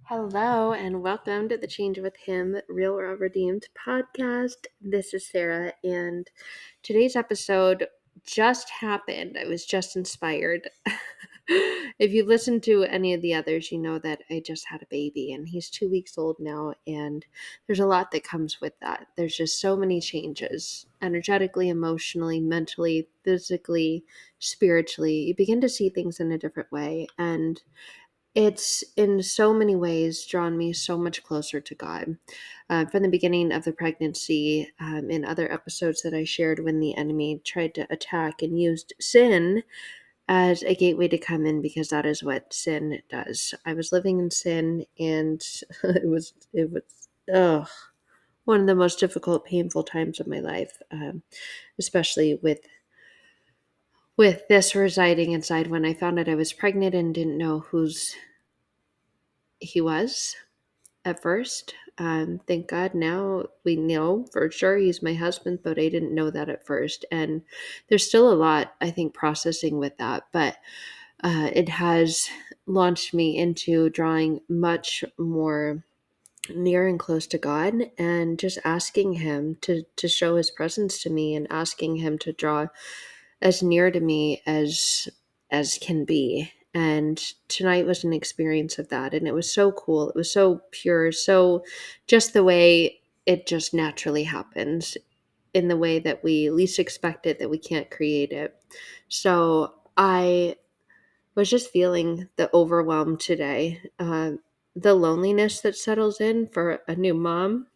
Hello and welcome to the Change with Him Real or Redeemed podcast. This is Sarah, and today's episode just happened. I was just inspired. If you listen to any of the others, you know that I just had a baby and he's 2 weeks old now, and there's a lot that comes with that. There's just so many changes energetically, emotionally, mentally, physically, spiritually. You begin to see things in a different way, and it's in so many ways drawn me so much closer to God. From the beginning of the pregnancy, in other episodes that I shared, when the enemy tried to attack and used sin as a gateway to come in, because that is what sin does. I was living in sin, and it was one of the most difficult, painful times of my life, especially with this residing inside. When I found out I was pregnant and didn't know whose he was at first. Thank God now we know for sure he's my husband, but I didn't know that at first. And there's still a lot, I think, processing with that, but it has launched me into drawing much more near and close to God, and just asking him to show his presence to me, and asking him to draw as near to me as can be. And tonight was an experience of that, and it was so cool. It was so pure, so just the way it just naturally happens, in the way that we least expect it, that we can't create it. So I was just feeling the overwhelm today, the loneliness that settles in for a new mom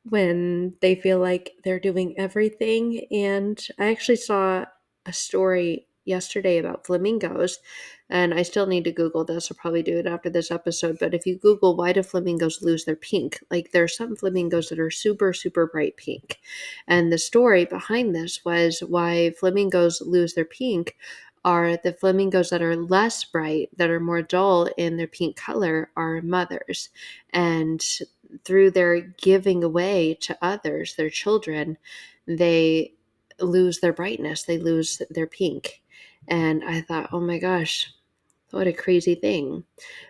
when they feel like they're doing everything. And I actually saw a story yesterday about flamingos, and I still need to Google this. I'll probably do it after this episode. But if you Google why do flamingos lose their pink, like there are some flamingos that are super, super bright pink. And the story behind this was why flamingos lose their pink are the flamingos that are less bright, that are more dull in their pink color, are mothers. And through their giving away to others, their children, they lose their brightness, they lose their pink. And I thought, oh my gosh, what a crazy thing.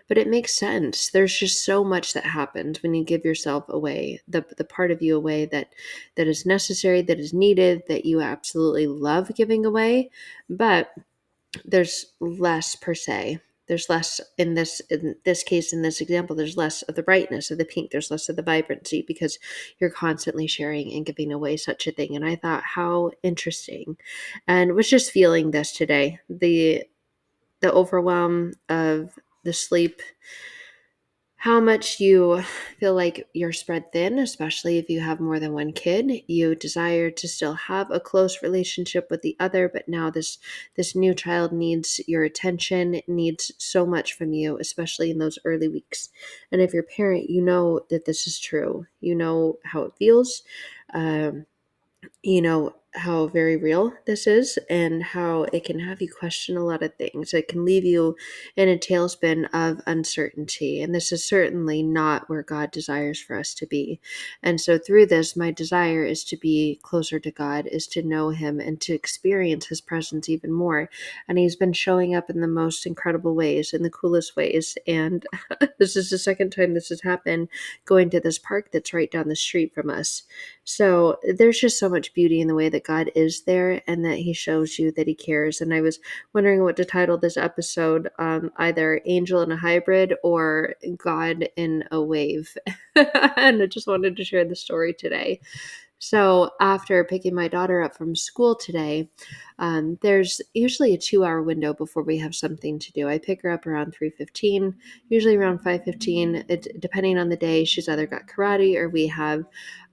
But it makes sense. There's just so much that happens when you give yourself away, the part of you away that is necessary, that is needed, that you absolutely love giving away. But there's less per se. There's less in this case, in this example, there's less of the brightness of the pink. There's less of the vibrancy, because you're constantly sharing and giving away such a thing. And I thought, how interesting, and was just feeling this today. The overwhelm of the sleep, how much you feel like you're spread thin, especially if you have more than one kid. You desire to still have a close relationship with the other, but now this new child needs your attention, needs so much from you, especially in those early weeks. And if you're a parent, you know that this is true. You know how it feels. Um, you know how very real this is, and how it can have you question a lot of things. It can leave you in a tailspin of uncertainty, and this is certainly not where God desires for us to be. And so through this, my desire is to be closer to God, is to know him and to experience his presence even more. And he's been showing up in the most incredible ways, in the coolest ways. And this is the second time this has happened, going to this park that's right down the street from us. So there's just so much beauty in the way that God is there, and that he shows you that he cares. And I was wondering what to title this episode, either Angel in a Hybrid or God in a Wave. And I just wanted to share the story today. So after picking my daughter up from school today, there's usually a 2-hour window before we have something to do. I pick her up around 3:15, usually around 5:15. Depending on the day, she's either got karate or we have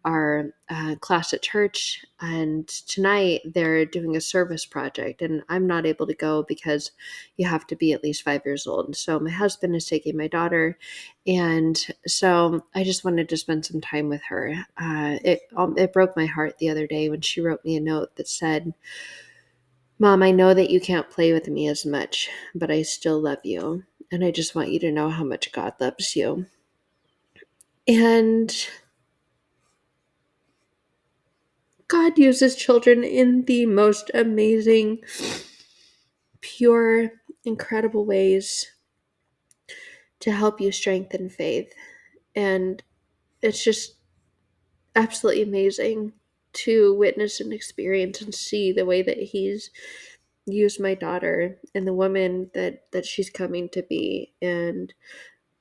our class at church. And tonight they're doing a service project, and I'm not able to go because you have to be at least 5 years old. So my husband is taking my daughter, and so I just wanted to spend some time with her. It broke my heart the other day when she wrote me a note that said, "Mom, I know that you can't play with me as much, but I still love you. And I just want you to know how much God loves you." And God uses children in the most amazing, pure, incredible ways to help you strengthen faith. And it's just absolutely amazing to witness and experience and see the way that he's used my daughter and the woman that she's coming to be. And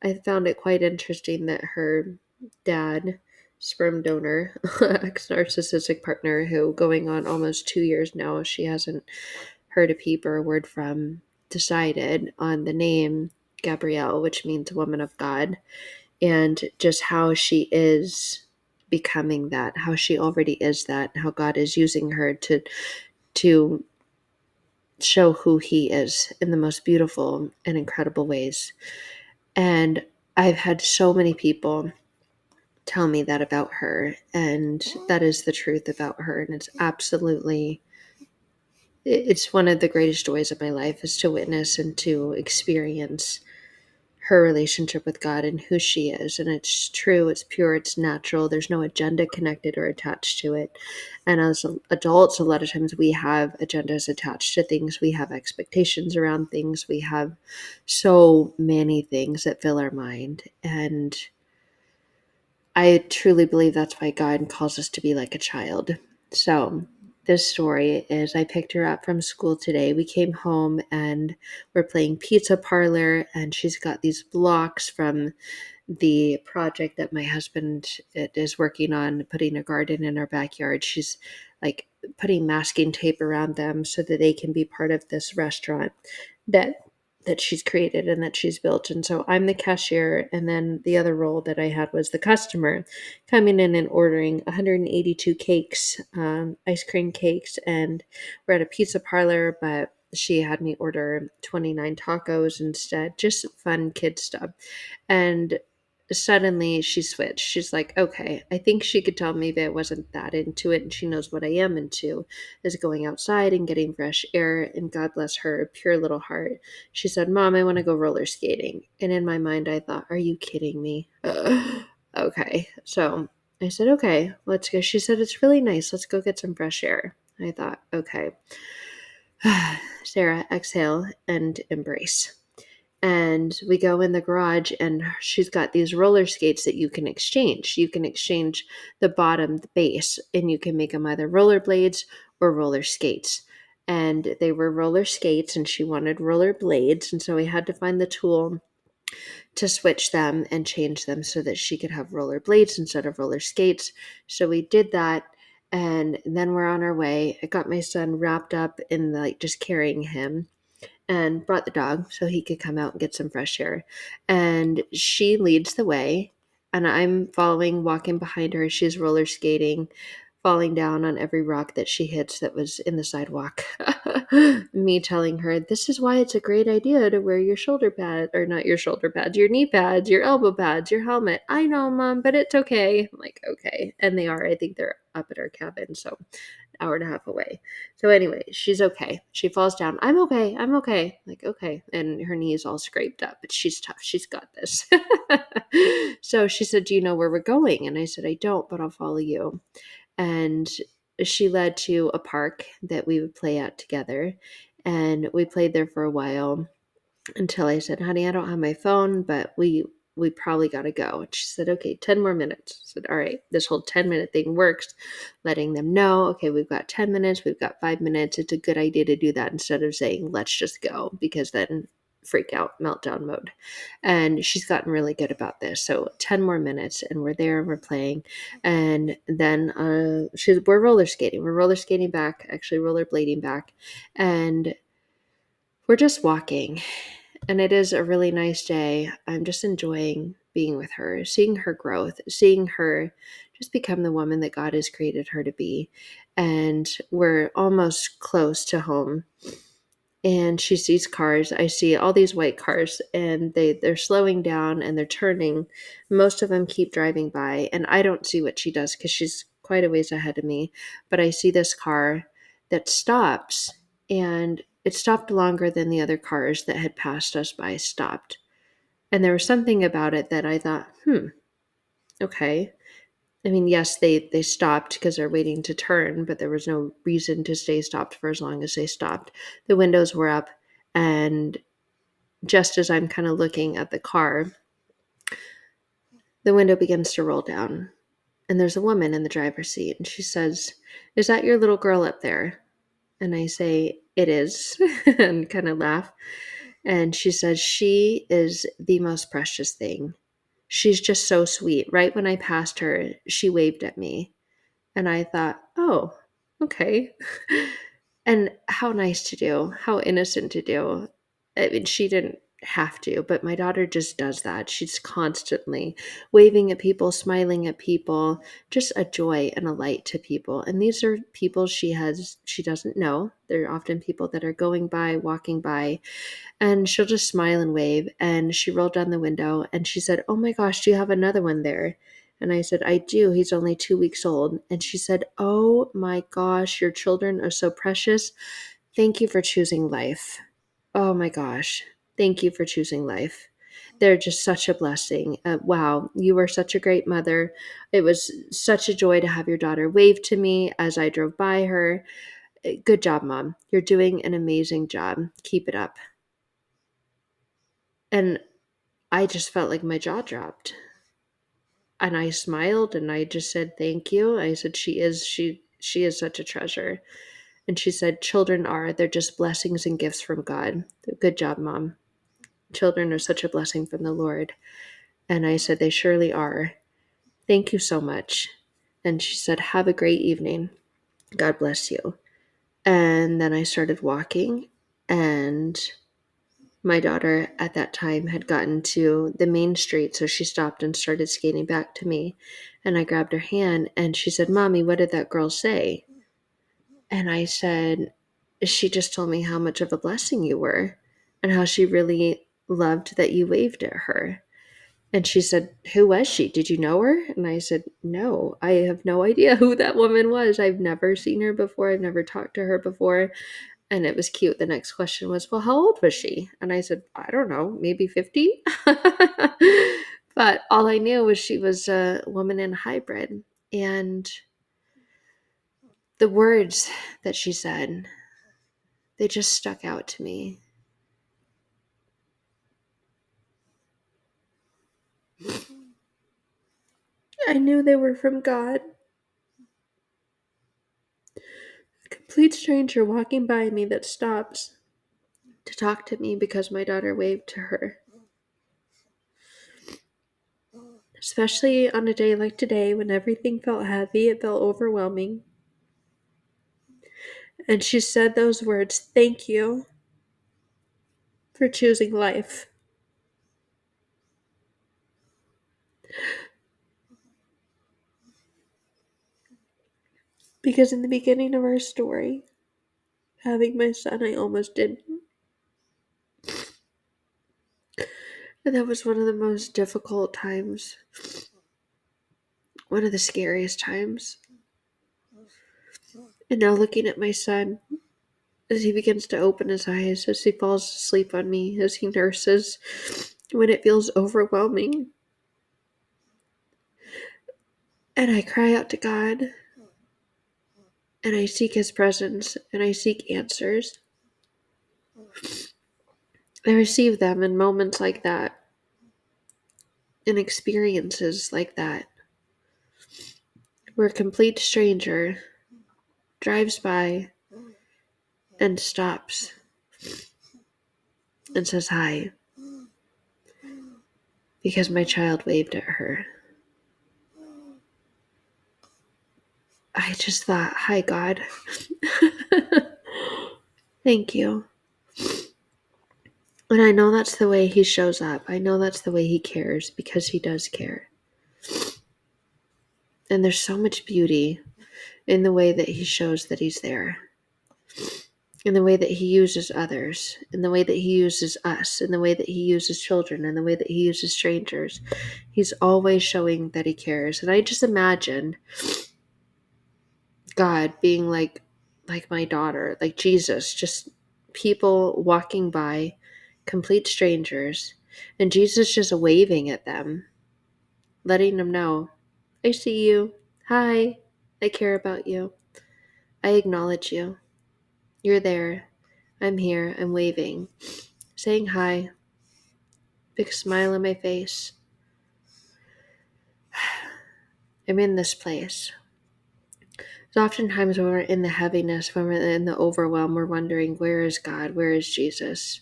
I found it quite interesting that her dad, sperm donor, ex-narcissistic partner, who going on almost 2 years now, she hasn't heard a peep or a word from, decided on the name Gabrielle, which means woman of God, and just how she is becoming that, how she already is that, how God is using her to show who he is in the most beautiful and incredible ways. And I've had so many people tell me that about her, and that is the truth about her. And it's absolutely, it's one of the greatest joys of my life, is to witness and to experience her relationship with God and who she is. And it's true, it's pure, it's natural. There's no agenda connected or attached to it. And as adults, a lot of times we have agendas attached to things. We have expectations around things. We have so many things that fill our mind. And I truly believe that's why God calls us to be like a child. So this story is, I picked her up from school today. We came home and we're playing pizza parlor, and she's got these blocks from the project that my husband is working on, putting a garden in our backyard. She's like putting masking tape around them so that they can be part of this restaurant that she's created and that she's built. And so I'm the cashier, and then the other role that I had was the customer, coming in and ordering 182 cakes, ice cream cakes, and we're at a pizza parlor, but she had me order 29 tacos instead, just fun kid stuff. And suddenly she switched. She's like, okay, I think she could tell maybe I wasn't that into it, and she knows what I am into, is going outside and getting fresh air. And God bless her pure little heart, she said, Mom, I want to go roller skating. And in my mind I thought, are you kidding me? Okay. So I said, okay, let's go. She said, it's really nice, let's go get some fresh air. I thought, okay. Sarah, exhale and embrace. And we go in the garage, and she's got these roller skates that you can exchange. You can exchange the bottom, the base, and you can make them either roller blades or roller skates. And they were roller skates, and she wanted roller blades. And so we had to find the tool to switch them and change them so that she could have roller blades instead of roller skates. So we did that. And then we're on our way. I got my son wrapped up in just carrying him, and brought the dog so he could come out and get some fresh air. And she leads the way, and I'm following, walking behind her. She's roller skating, falling down on every rock that she hits that was in the sidewalk. Me telling her, this is why it's a great idea to wear your shoulder pad, or not your shoulder pads, your knee pads, your elbow pads, your helmet. I know, Mom, but it's okay. I'm like, okay. And they are. I think they're up at our cabin, so hour and a half away. So anyway, she's okay. She falls down. I'm okay. I'm okay. Like, okay. And her knee is all scraped up, but she's tough. She's got this. So she said, do you know where we're going? And I said, I don't, but I'll follow you. And she led to a park that we would play at together. And we played there for a while until I said, honey, I don't have my phone, but we probably got to go. And she said, okay, 10 more minutes. I said, all right, this whole 10-minute thing works, letting them know, okay, we've got 10 minutes, we've got 5 minutes. It's a good idea to do that instead of saying, let's just go, because then freak out, meltdown mode. And she's gotten really good about this. So 10 more minutes, and we're there, we're playing. And then we're roller skating. We're roller skating back, actually rollerblading back. And we're just walking, and it is a really nice day. I'm just enjoying being with her, seeing her growth, seeing her just become the woman that God has created her to be. And we're almost close to home, and she sees cars. I see all these white cars, and they're slowing down and they're turning. Most of them keep driving by, and I don't see what she does because she's quite a ways ahead of me. But I see this car that stops, and it stopped longer than the other cars that had passed us by stopped. And there was something about it that I thought, okay. I mean, yes, they stopped because they're waiting to turn, but there was no reason to stay stopped for as long as they stopped. The windows were up, and just as I'm kind of looking at the car, The window begins to roll down, and there's a woman in the driver's seat, and she says, "Is that your little girl up there?" And I say, "It is," and kind of laugh. And she says, "She is the most precious thing. She's just so sweet. Right when I passed her, she waved at me." And I thought, "Oh, okay." And how nice to do, how innocent to do. I mean, she didn't have to, but my daughter just does that. She's constantly waving at people, smiling at people, just a joy and a light to people. And these are people she doesn't know. They're often people that are going by, walking by, and she'll just smile and wave. And she rolled down the window and she said, "Oh my gosh, do you have another one there?" And I said, "I do. He's only 2 weeks old." And she said, "Oh my gosh, your children are so precious. Thank you for choosing life." Oh my gosh. Thank you for choosing life. They're just such a blessing. Wow, you were such a great mother. It was such a joy to have your daughter wave to me as I drove by her. Good job, Mom. You're doing an amazing job. Keep it up. And I just felt like my jaw dropped. And I smiled and I just said, "Thank you." I said, she is such a treasure." And she said, "Children are, they're just blessings and gifts from God." Good job, Mom. Children are such a blessing from the Lord. And I said, "They surely are. Thank you so much." And she said, "Have a great evening. God bless you." And then I started walking, and my daughter at that time had gotten to the main street, so she stopped and started skating back to me. And I grabbed her hand and she said, "Mommy, what did that girl say?" And I said, "She just told me how much of a blessing you were and how she really loved that you waved at her." And she said, "Who was she? Did you know her?" And I said, "No, I have no idea who that woman was. I've never seen her before. I've never talked to her before." And it was cute. The next question was, "Well, how old was she?" And I said, "I don't know, maybe 50." But all I knew was she was a woman in a hybrid. And the words that she said, they just stuck out to me. I knew they were from God. A complete stranger walking by me that stops to talk to me because my daughter waved to her. Especially on a day like today when everything felt heavy, it felt overwhelming. And she said those words, "Thank you for choosing life." Because in the beginning of our story, having my son, I almost didn't. And that was one of the most difficult times, one of the scariest times. And now looking at my son as he begins to open his eyes, as he falls asleep on me, as he nurses, when it feels overwhelming. And I cry out to God, and I seek his presence, and I seek answers. I receive them in moments like that, in experiences like that, where a complete stranger drives by and stops and says hi because my child waved at her. I just thought, "Hi, God." Thank you. And I know that's the way he shows up. I know that's the way he cares because he does care. And there's so much beauty in the way that he shows that he's there, in the way that he uses others, in the way that he uses us, in the way that he uses children, in the way that he uses strangers. He's always showing that he cares. And I just imagine God being like my daughter, like Jesus, just people walking by, complete strangers, and Jesus just waving at them, letting them know, "I see you. Hi. I care about you. I acknowledge you. You're there. I'm here. I'm waving, saying hi. Big smile on my face." I'm in this place. So oftentimes when we're in the heaviness, when we're in the overwhelm, we're wondering, where is God? Where is Jesus?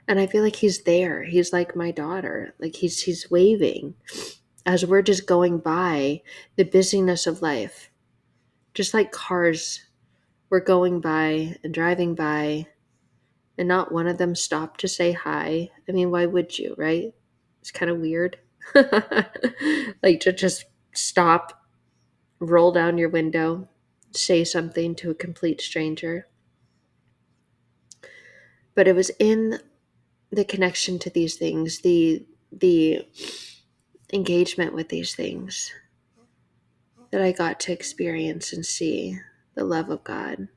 And I feel like he's there. He's like my daughter. Like he's waving as we're just going by the busyness of life. Just like cars were going by and driving by, and not one of them stopped to say hi. I mean, why would you, right? It's kind of weird. Like to just stop, roll down your window, say something to a complete stranger. But it was in the connection to these things, the engagement with these things, that I got to experience and see the love of God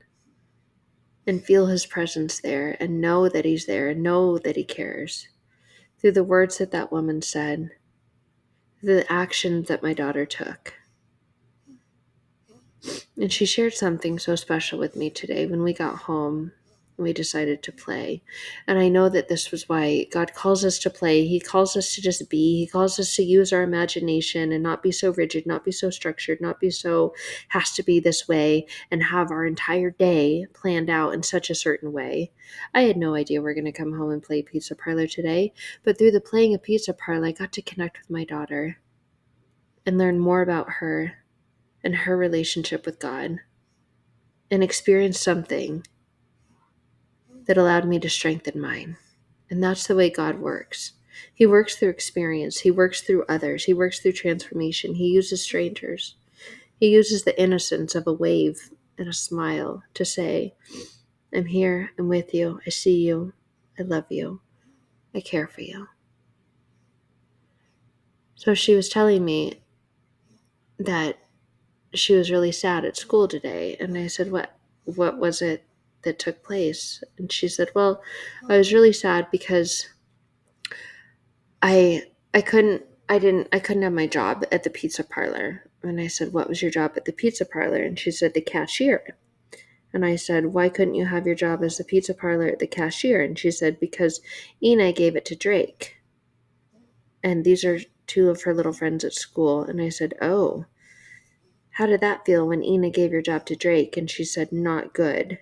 and feel his presence there and know that he's there and know that he cares through the words that that woman said, the actions that my daughter took. And she shared something so special with me today when we got home. We decided to play. And I know that this was why God calls us to play. He calls us to just be. He calls us to use our imagination and not be so rigid, not be so structured, not be so has to be this way and have our entire day planned out in such a certain way. I had no idea we're going to come home and play Pizza Parlor today, but through the playing of Pizza Parlor, I got to connect with my daughter and learn more about her and her relationship with God and experience something that allowed me to strengthen mine. And that's the way God works. He works through experience. He works through others. He works through transformation. He uses strangers. He uses the innocence of a wave and a smile to say, I'm here. I'm with you. I see you. I love you. I care for you. So she was telling me that she was really sad at school today. And I said, what was it that took place? And she said, well, I was really sad because I couldn't have my job at the pizza parlor. And I said, what was your job at the pizza parlor? And she said, the cashier. And I said, why couldn't you have your job as the pizza parlor at the cashier? And she said, because Ina gave it to Drake. And these are two of her little friends at school. And I said, oh, how did that feel when Ina gave your job to Drake? And she said, not good.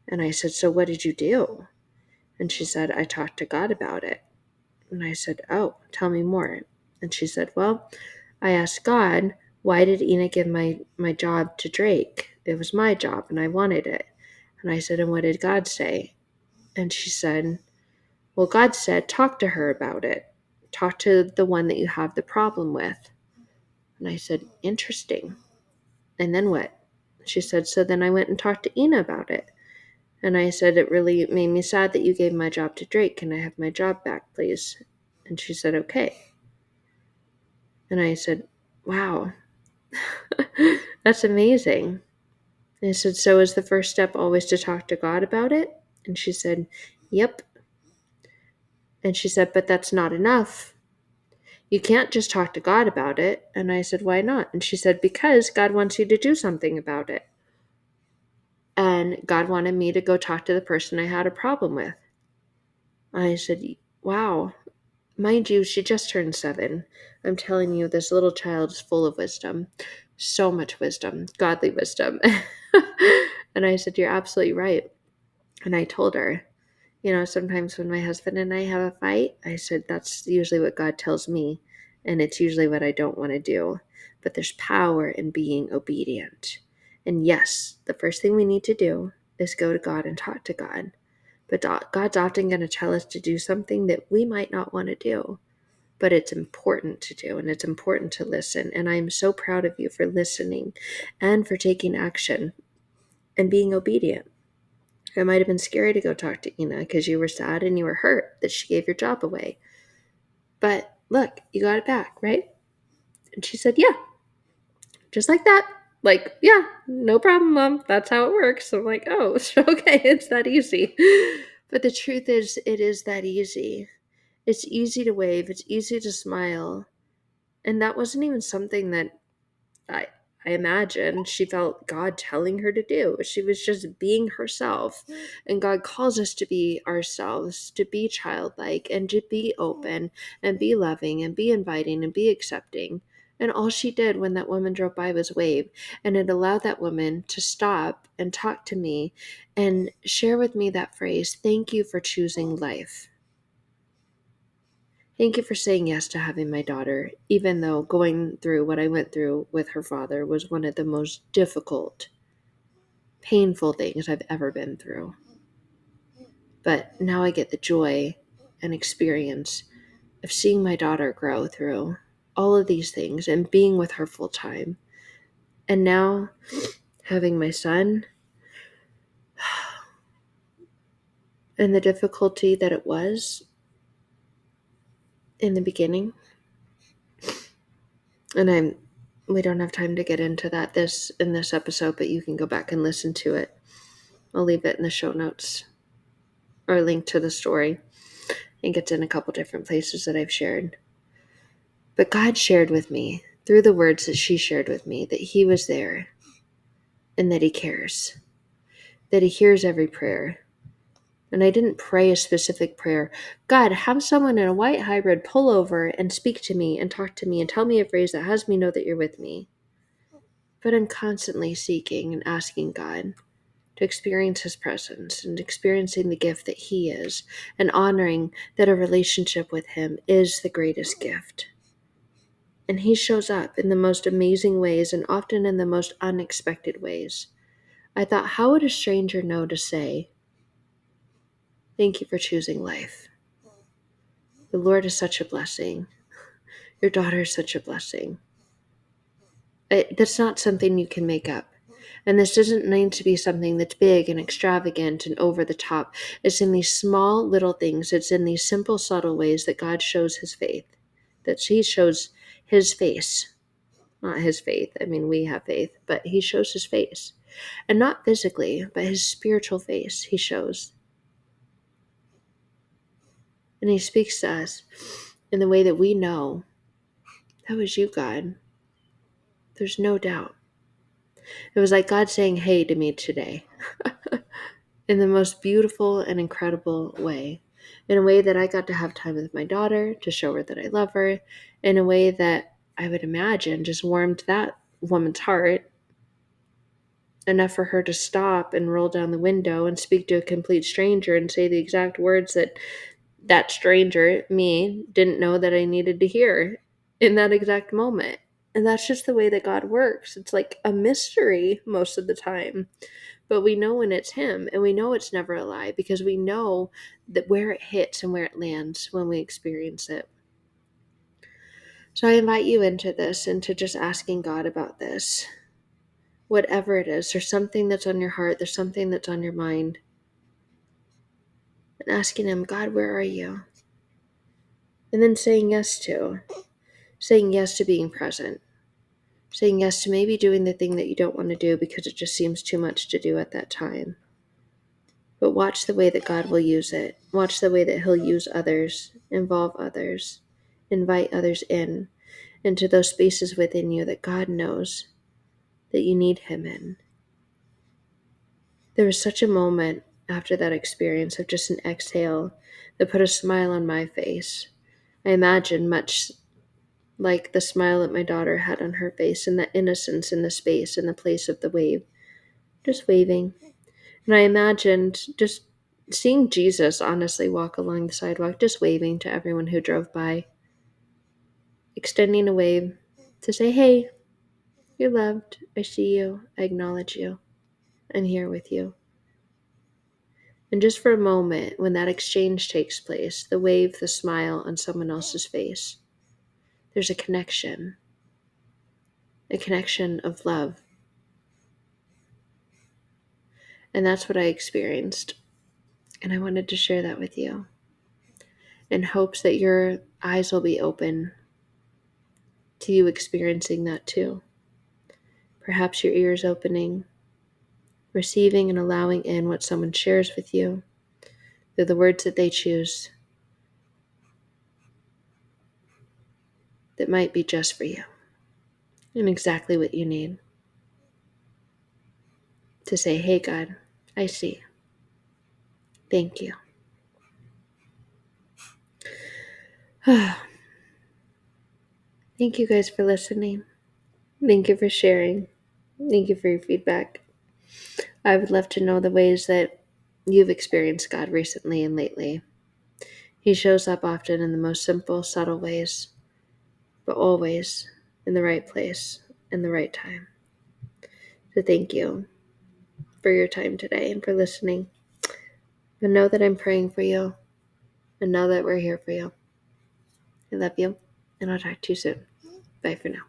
And I said, so what did you do? And she said, I talked to God about it. And I said, oh, tell me more. And she said, well, I asked God, why did Ina give my job to Drake? It was my job and I wanted it. And I said, and what did God say? And she said, well, God said, talk to her about it. Talk to the one that you have the problem with. And I said, interesting. And then what? She said, so then I went and talked to Ina about it. And I said, it really made me sad that you gave my job to Drake. Can I have my job back, please? And she said, okay. And I said, wow, that's amazing. And I said, so is the first step always to talk to God about it? And she said, yep. And she said, but that's not enough. You can't just talk to God about it. And I said, why not? And she said, because God wants you to do something about it. And God wanted me to go talk to the person I had a problem with. I said, wow. Mind you, she just turned 7. I'm telling you, this little child is full of wisdom. So much wisdom, godly wisdom. And I said, you're absolutely right. And I told her, sometimes when my husband and I have a fight, I said, that's usually what God tells me. And it's usually what I don't want to do. But there's power in being obedient. And yes, the first thing we need to do is go to God and talk to God. But God's often going to tell us to do something that we might not want to do. But it's important to do, and it's important to listen. And I'm so proud of you for listening and for taking action and being obedient. It might have been scary to go talk to Ina because you were sad and you were hurt that she gave your job away. But look, you got it back, right? And she said, yeah, just like that. Like, yeah, no problem, Mom. That's how it works. I'm like, oh, okay, it's that easy. But the truth is, it is that easy. It's easy to wave. It's easy to smile. And that wasn't even something that I imagine she felt God telling her to do. She was just being herself. And God calls us to be ourselves, to be childlike and to be open and be loving and be inviting and be accepting. And all she did when that woman drove by was wave. And it allowed that woman to stop and talk to me and share with me that phrase, "Thank you for choosing life. Thank you for saying yes to having my daughter," even though going through what I went through with her father was one of the most difficult, painful things I've ever been through. But now I get the joy and experience of seeing my daughter grow through all of these things and being with her full time. And now having my son and the difficulty that it was in the beginning. And we don't have time to get into that in this episode, but you can go back and listen to it. I'll leave it in the show notes or a link to the story. I think it's in a couple different places that I've shared. But God shared with me through the words that she shared with me that He was there and that He cares, that He hears every prayer. And I didn't pray a specific prayer. God, have someone in a white hybrid pull over and speak to me and talk to me and tell me a phrase that has me know that you're with me. But I'm constantly seeking and asking God to experience His presence and experiencing the gift that He is and honoring that a relationship with Him is the greatest gift. And He shows up in the most amazing ways and often in the most unexpected ways. I thought, how would a stranger know to say, "Thank you for choosing life"? The Lord is such a blessing. Your daughter is such a blessing. That's not something you can make up. And this doesn't need to be something that's big and extravagant and over the top. It's in these small little things. It's in these simple, subtle ways that God shows His faith, that He shows His face. Not His faith. I mean, we have faith, but He shows His face. And not physically, but His spiritual face He shows. And He speaks to us in the way that we know, that was you, God. There's no doubt. It was like God saying, "Hey" to me today in the most beautiful and incredible way, in a way that I got to have time with my daughter to show her that I love her, in a way that I would imagine just warmed that woman's heart enough for her to stop and roll down the window and speak to a complete stranger and say the exact words that that stranger, me, didn't know that I needed to hear in that exact moment. And that's just the way that God works. It's like a mystery most of the time. But we know when it's Him, and we know it's never a lie because we know that where it hits and where it lands when we experience it. So I invite you into this, into just asking God about this. Whatever it is, there's something that's on your heart, there's something that's on your mind. And asking Him, "God, where are you?" And then saying yes to being present. Saying yes to maybe doing the thing that you don't want to do because it just seems too much to do at that time. But watch the way that God will use it. Watch the way that He'll use others, involve others, invite others into those spaces within you that God knows that you need Him in. There was such a moment after that experience of just an exhale that put a smile on my face. I imagine much like the smile that my daughter had on her face and the innocence in the space and the place of the wave, just waving. And I imagined just seeing Jesus honestly walk along the sidewalk, just waving to everyone who drove by, extending a wave to say, "Hey, you're loved. I see you. I acknowledge you. I'm here with you." And just for a moment, when that exchange takes place, the wave, the smile on someone else's face, there's a connection of love. And that's what I experienced. And I wanted to share that with you in hopes that your eyes will be open to you experiencing that too. Perhaps your ears opening, receiving and allowing in what someone shares with you through the words that they choose that might be just for you and exactly what you need to say, "Hey, God, I see. Thank you." Thank you guys for listening. Thank you for sharing. Thank you for your feedback. I would love to know the ways that you've experienced God recently and lately. He shows up often in the most simple, subtle ways, but always in the right place and the right time. So thank you for your time today and for listening. And know that I'm praying for you. And know that we're here for you. I love you. And I'll talk to you soon. Bye for now.